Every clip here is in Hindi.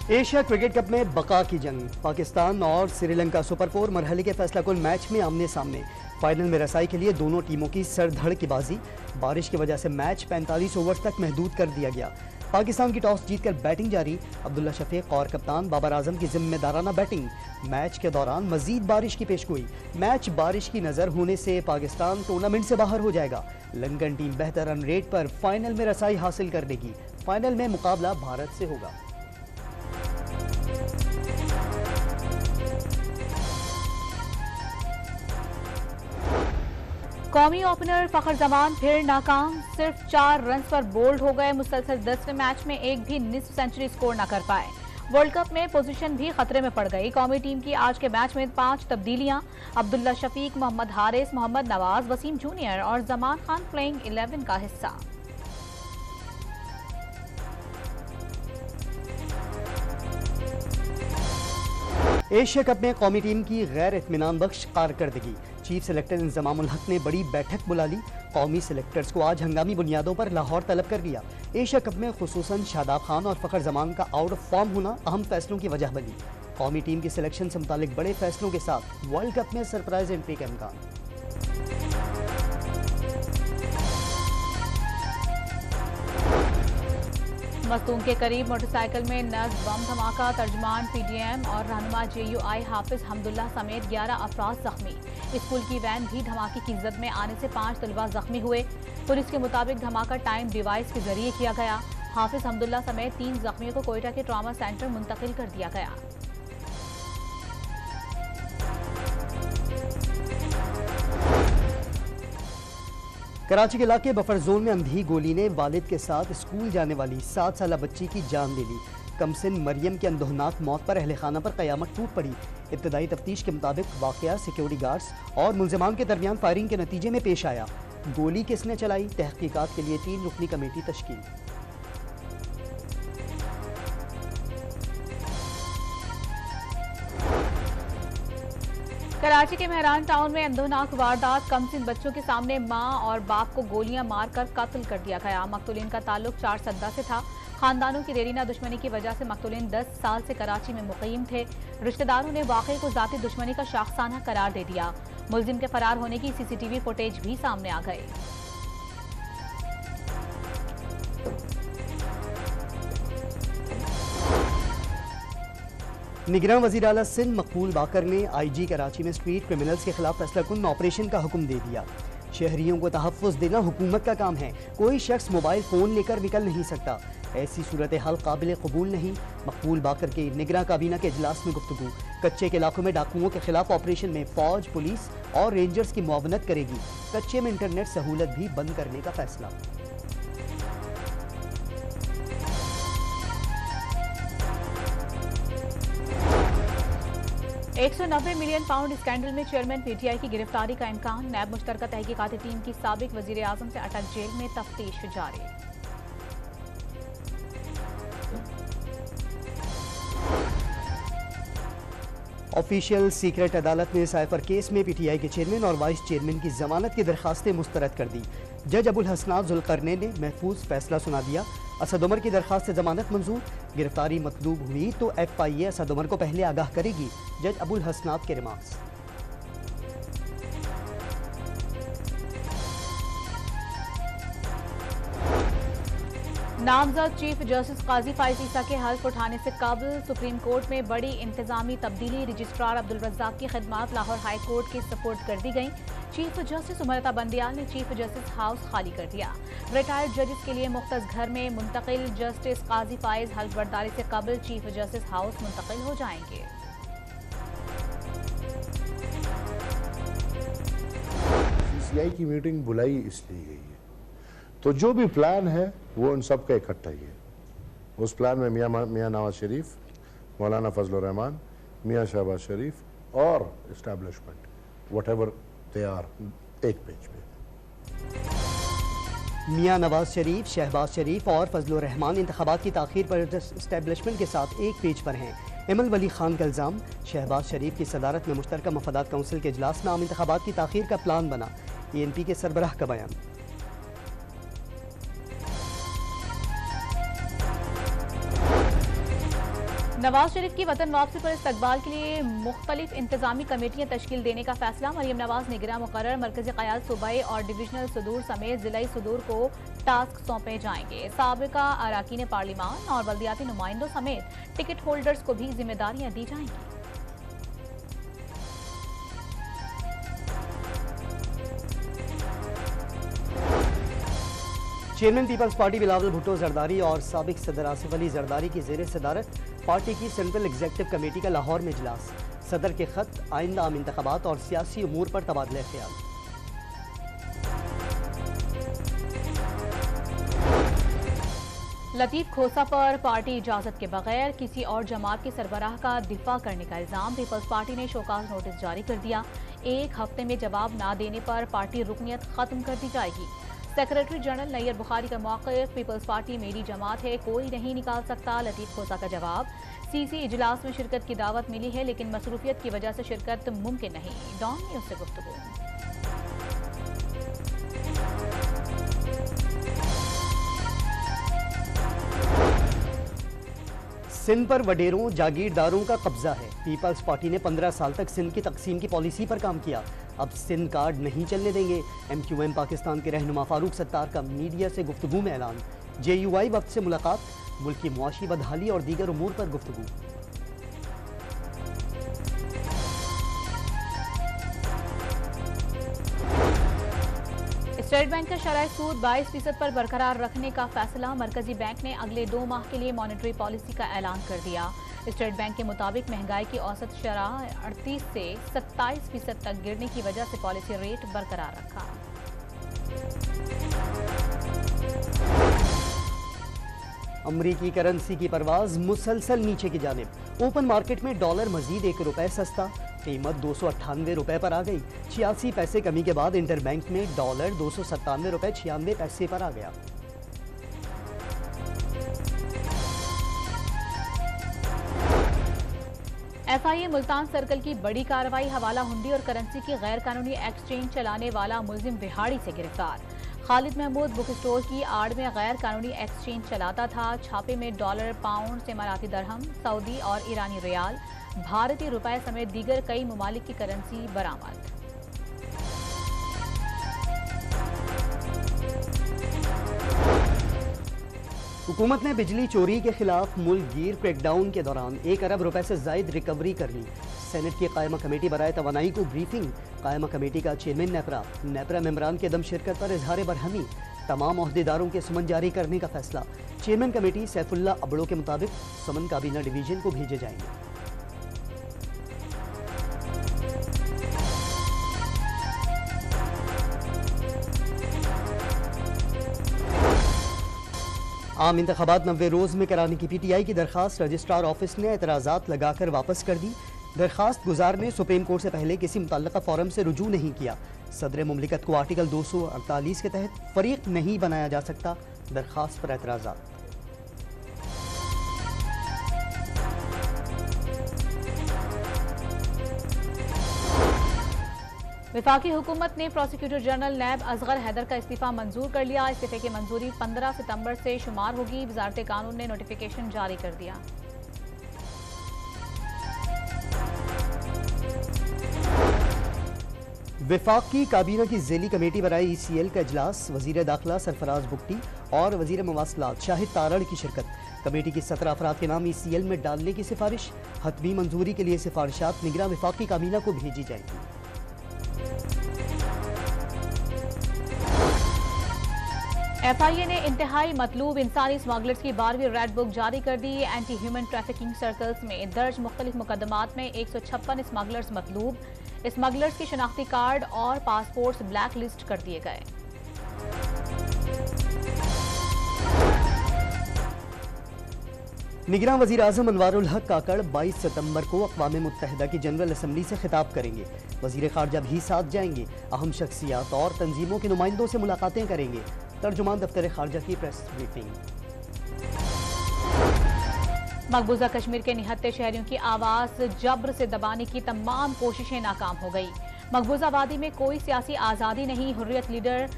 एशिया क्रिकेट कप में बका की जंग, पाकिस्तान और श्रीलंका सुपर 4 मरहले के फैसला कुन मैच में आमने सामने। फाइनल में रसाई के लिए दोनों टीमों की सरधड़ की बाजी। बारिश की वजह से मैच 45 ओवर तक महदूद कर दिया गया। पाकिस्तान की टॉस जीतकर बैटिंग जारी। अब्दुल्ला शफीक और कप्तान बाबर आजम की जिम्मेदाराना बैटिंग। मैच के दौरान मजीद बारिश की पेशगोई। मैच बारिश की नजर होने से पाकिस्तान टूर्नामेंट से बाहर हो जाएगा। लंदन टीम बेहतर रन रेट पर फाइनल में रसाई हासिल कर लेगी। फाइनल में मुकाबला भारत से होगा। कौमी ओपनर फखर जमान फिर नाकाम। सिर्फ 4 रन पर बोल्ड हो गए। मुसलसल 10वें मैच में एक भी निस्फ सेंचुरी स्कोर न कर पाए। वर्ल्ड कप में पोजीशन भी खतरे में पड़ गई। कौमी टीम की आज के मैच में 5 तब्दीलियां। अब्दुल्ला शफीक, मोहम्मद हारिस, मोहम्मद नवाज, वसीम जूनियर और जमान खान प्लेइंग 11 का हिस्सा। एशिया कप में कौमी टीम की गैर इत्मीनान बख्श कारकर्दगी। चीफ सेलेक्टर इंजमामुल हक ने बड़ी बैठक बुला ली। कौमी सेलेक्टर्स को आज हंगामी बुनियादों पर लाहौर तलब कर लिया। एशिया कप में खुसूसन शादाब खान और फखर जमान का आउट ऑफ फॉर्म होना अहम फैसलों की वजह बनी। कौमी टीम की सिलेक्शन से मुतालिक बड़े फैसलों के साथ वर्ल्ड कप में सरप्राइज एंट्री का इम्कान। मस्तूम के करीब मोटरसाइकिल में नज बम धमाका। तर्जमान पीडीएम और रहनुमा जेयूआई हाफिज हमदुल्ला समेत 11 अफराद जख्मी। स्कूल की वैन भी धमाके की जद में आने से 5 तलबा जख्मी हुए। पुलिस के मुताबिक धमाका टाइम डिवाइस के जरिए किया गया। हाफिज हमदुल्ला समेत 3 जख्मियों को कोयटा के ट्रॉमा सेंटर मुंतकिल कर दिया गया। कराची के इलाके बफर जोन में अंधी गोली ने वालिद के साथ स्कूल जाने वाली 7 साला बच्ची की जान ले ली। कमसिन मरियम की अंदोहनाक मौत पर अहले खाना पर कयामत टूट पड़ी। इब्तदाई तफ्तीश के मुताबिक वाकया सिक्योरिटी गार्ड्स और मुलजमान के दरमियान फायरिंग के नतीजे में पेश आया। गोली किसने चलाई, तहकीकात के लिए 3 रुकनी कमेटी तश्कील। कराची के मेहरान टाउन में अंदोहनाक वारदात। कमसिन बच्चों के सामने मां और बाप को गोलियां मारकर कत्ल कर दिया गया। मकतूलीन का ताल्लुक 4 सद्दा से था। खानदानों की देरीना दुश्मनी की वजह से मकतूलीन 10 साल से कराची में मुकीम थे। रिश्तेदारों ने वाकये को जाती दुश्मनी का शाखसाना करार दे दिया। मुलजिम के फरार होने की सीसीटीवी फुटेज भी सामने आ गई। निगरान वज़ीर आला सिंध मकबूल बाकर ने IG कराची में स्ट्रीट क्रिमिनल्स के खिलाफ फैसला कुन ऑपरेशन का हुक्म दे दिया। शहरियों को तहफ़्फ़ुज़ देना हुकूमत का काम है। कोई शख्स मोबाइल फ़ोन लेकर निकल नहीं सकता। ऐसी सूरत हाल काबिल कबूल नहीं। मकबूल बाकर के निगरान काबीना के इजलास में गुफ्तगू। कच्चे के इलाकों में डाकुओं के खिलाफ ऑपरेशन में फौज, पुलिस और रेंजर्स की मुआवनत करेगी। कच्चे में इंटरनेट सहूलत भी बंद करने का फैसला। 190 मिलियन पाउंड स्कैंडल में चेयरमैन PTI की गिरफ्तारी का इम्कान। नैब मुश्तरका तहकीकाती टीम की साबिक वजीर आजम से अटक जेल में तफ्तीश जारी। ऑफिशियल सीक्रेट अदालत ने साइफर केस में PTI के चेयरमैन और वाइस चेयरमैन की जमानत की दरखास्तें मुस्तरद कर दी। जज अबुल हसनात जुल्करनैन ने महफूज फैसला सुना दिया। असद उमर की दरखास्त से जमानत मंजूर। गिरफ्तारी मतलूब हुई तो FIA असद उमर को पहले आगाह करेगी। जज अबुल हसनात के रिमार्क्स। नामजद चीफ जस्टिस काजी फाइज ईसा के हल्फ उठाने से कबल सुप्रीम कोर्ट में बड़ी इंतजामी तब्दीली। रजिस्ट्रार अब्दुल रज्जाक की खिदमात लाहौर हाई कोर्ट के सपोर्ट कर दी गई। चीफ जस्टिस उमरता बंदियाल ने चीफ जस्टिस हाउस खाली कर दिया। रिटायर्ड जजेस के लिए मुख्तस घर में मुंतकिल। जस्टिस काजी फाइज हल्फ बर्दारी से कबल चीफ जस्टिस हाउस मुंतकिल हो जाएंगे। CCI की मीटिंग बुलाई इसलिए गई है तो जो भी प्लान है वो उन सब का इकट्ठा ही है। उस प्लान में मियाँ नवाज शरीफ, मौलाना फजलुर रहमान, मियाँ शहबाज शरीफ और establishment whatever they are एक पेज पे। मियाँ नवाज शरीफ, शहबाज शरीफ और फजलुर रहमान इंतखाबात की ताखीर पर इस्टेब्लिशमेंट के साथ एक पेज पर हैं। इमल वली खान का इल्ज़ाम। शहबाज शरीफ की सदारत में मुश्तरका मफादात काउंसिल के इजलास में आम इंतखाबात की ताखीर का प्लान बना। ENP के सरबराह का बयान। नवाज शरीफ की वतन वापसी पर इस्तकबाल के लिए मुख्तलिफ इंतजामी कमेटियां तश्कील देने का फैसला। मरियम नवाज निगरां मुकर्रर, मरकजी क़यादत सूबाई और डिविजनल सदूर समेत जिलाई सदूर को टास्क सौंपे जाएंगे। साबिका अराकीन पार्लिमान और बल्दियाती नुमाइंदों समेत टिकट होल्डर्स को भी जिम्मेदारियां दी जाएंगी। Chairman Peoples Party Bilawal Bhutto Zardari और साबिक सदर आसिफ अली जरदारी की ज़ेर सदारत पार्टी की सेंट्रल एग्जीक्यूटिव कमेटी का लाहौर में इजलास। सदर के खत, आइंदा आम इंतखाबात और सियासी उमूर पर तबादला ख्याल। लतीफ खोसा पर पार्टी इजाजत के बगैर किसी और जमात के सरबराह का दिफा करने का इल्जाम। पीपल्स पार्टी ने शोकाज नोटिस जारी कर दिया। 1 हफ्ते में जवाब ना देने पर पार्टी रुकनियत खत्म कर दी जाएगी। सेक्रेटरी जनरल नैयर बुखारी का मौक़िफ़, पीपल्स पार्टी मेरी जमात है, कोई नहीं निकाल सकता। लतीफ खोसा का जवाब, सीसी इजलास में शिरकत की दावत मिली है लेकिन मसरूफियत की वजह से शिरकत मुमकिन नहीं। डॉन न्यूज़ से गुफ्तगू। सिंध पर वडेरों जागीरदारों का कब्जा है। पीपल्स पार्टी ने 15 साल तक सिंध की तकसीम की पॉलिसी पर काम किया, अब सिंध कार्ड नहीं चलने देंगे। MQM पाकिस्तान के रहनुमा फारूक सत्तार का मीडिया से गुफ्तगू में ऐलान। JUI वक्त से मुलाकात, मुल्क की मुआशी बदहाली और दीगर उमूर पर गुफ्तगू। स्टेट बैंक का शरह सूद 22% पर बरकरार रखने का फैसला। मरकजी बैंक ने अगले 2 माह के लिए मॉनेटरी पॉलिसी का ऐलान कर दिया। स्टेट बैंक के मुताबिक महंगाई की औसत शरह 38 से 27% तक गिरने की वजह से पॉलिसी रेट बरकरार रखा। अमरीकी करेंसी की परवाज मुसलसल नीचे की जानिब। ओपन मार्केट में डॉलर मजीद ₹1 सस्ता, कीमत 298 रुपए पर आ गई। 86 पैसे कमी के बाद इंटरबैंक में डॉलर 297 रुपए 96 पैसे पर आ गया। FIA मुल्तान सर्कल की बड़ी कार्रवाई। हवाला हुंडी और करेंसी की गैर कानूनी एक्सचेंज चलाने वाला मुलजिम बिहाड़ी से गिरफ्तार। खालिद महमूद बुक स्टोर की आड़ में गैर कानूनी एक्सचेंज चलाता था। छापे में डॉलर, पाउंड, इमाराती दरहम, सऊदी और ईरानी रियाल, भारतीय रुपए समेत दीगर कई ममालिक की करेंसी बरामद। हुकूमत ने बिजली चोरी के खिलाफ मुल्क गिर क्रैकडाउन के दौरान 1 अरब रुपए से जायद रिकवरी कर ली। सेनेट की कायमा कमेटी बराए तवानाई को ब्रीफिंग। कायमा कमेटी का चेयरमैन नेपरा मेंबरान के दम शिरकत पर इजहार बरहमी। तमाम ओहदेदारों के समन जारी करने का फैसला। चेयरमैन कमेटी सैफुल्ला अबड़ो के मुताबिक समन काबीना डिवीजन को भेजे जाएंगे। आम इंतखाबात 90 रोज़ में कराने की PTI की दरखास्त रजिस्ट्रार ऑफिस ने एतराज़ात लगाकर वापस कर दी। दरखास्त गुजार ने सुप्रीम कोर्ट से पहले किसी मुतल्लका फोरम से रुजू नहीं किया। सदर मुमलिकत को आर्टिकल 248 के तहत फरीक नहीं बनाया जा सकता। दरखास्त पर एतराज़ात। वफाकी हुकूमत ने प्रोसिक्यूटर जनरल नैब असगर हैदर का इस्तीफा मंजूर कर लिया। इस्तीफे की मंजूरी 15 सितंबर से शुमार होगी। वजारत कानून ने नोटिफिकेशन जारी कर दिया। वफाकी काबीना की ज़ेली कमेटी बराए ECL का इजलास। वजीर दाखिला सरफराज बुगटी और वजीर मवासलात शाहिद तारड़ की शिरकत। कमेटी की 17 अफराद के नाम ECL में डालने की सिफारिश। हतमी मंजूरी के लिए सिफारिशात निगरां वफाकी काबीना को भेजी जाएंगी। FIA ने इंतहाई मतलूब इंसानी स्मगलर्स की 12वीं रेड बुक जारी कर दी। एंटी ह्यूमन ट्रैफिकिंग सर्कल्स में दर्ज मुख्तलिफ मुकदमात में 156 स्मगलर्स मतलूब। स्मगलर्स के शनाख्ती कार्ड और पासपोर्ट्स ब्लैक लिस्ट कर दिए गए। निगरां वज़ीर आज़म अनवारुल हक काकड़ 22 सितंबर को अक़वाम मुत्तहिदा की जनरल असम्बली से खिताब करेंगे। वज़ीर ख़ारजा भी साथ जाएंगे। अहम शख्सियात और तंजीमों के नुमाइंदों से मुलाकातें करेंगे। तर्जुमान दफ्तर ख़ारजा की प्रेस ब्रीफिंग। मकबूजा कश्मीर के निहत्ते शहरियों की आवाज़ जब्र से दबाने की तमाम कोशिशें नाकाम हो गई। मकबूजा वादी में कोई सियासी आज़ादी नहीं। हुर्रियत लीडर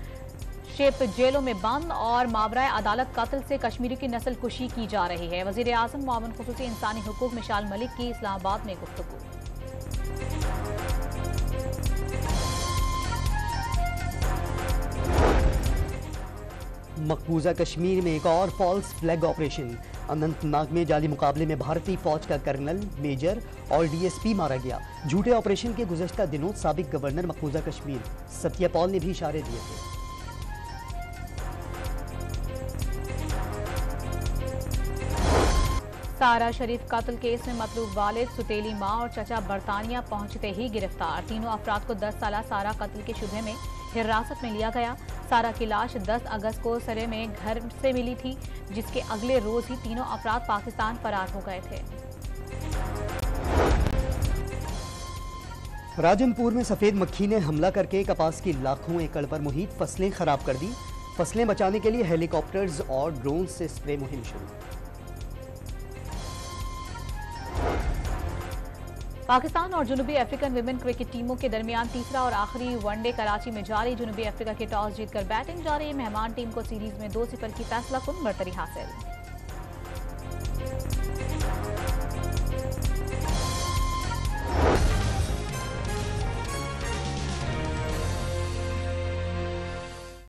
शिप जेलों में बंद और मावराए अदालत कत्ल से कश्मीरी की नस्ल कुशी की जा रही है। वजीर आजम मुआविन खुसूसी इंसानी हुकूक मिशाल मलिक की इस्लामाबाद में गुफ्तगू। मकबूजा कश्मीर में एक और फॉल्स फ्लैग ऑपरेशन। अनंतनाग में जाली मुकाबले में भारतीय फौज का कर्नल, मेजर और डीएसपी मारा गया। झूठे ऑपरेशन के गुज़श्ता दिनों साबिक गवर्नर मकबूजा कश्मीर सत्या पॉल ने भी इशारे दिए थे। सारा शरीफ कत्ल केस में मतलूब वालिद, सुतेली मां और चचा बरतानिया पहुंचते ही गिरफ्तार। तीनों अफराद को 10 साल सारा कत्ल के शुबे में हिरासत में लिया गया। सारा की लाश 10 अगस्त को सरे में घर से मिली थी, जिसके अगले रोज ही तीनों अफराद पाकिस्तान फरार हो गए थे। राजनपुर में सफेद मक्खी ने हमला करके कपास की लाखों एकड़ पर मुहित फसलें खराब कर दी। फसलें बचाने के लिए हेलीकॉप्टर्स और ड्रोन से स्प्रे मुहिम शुरू। पाकिस्तान और जनूबी अफ्रीकन विमेन क्रिकेट टीमों के दरमियान तीसरा और आखिरी वनडे कराची में जारी। जनूबी अफ्रीका के टॉस जीतकर बैटिंग जारी। मेहमान टीम को सीरीज में 2-0 की फैसला कुन बरतरी हासिल।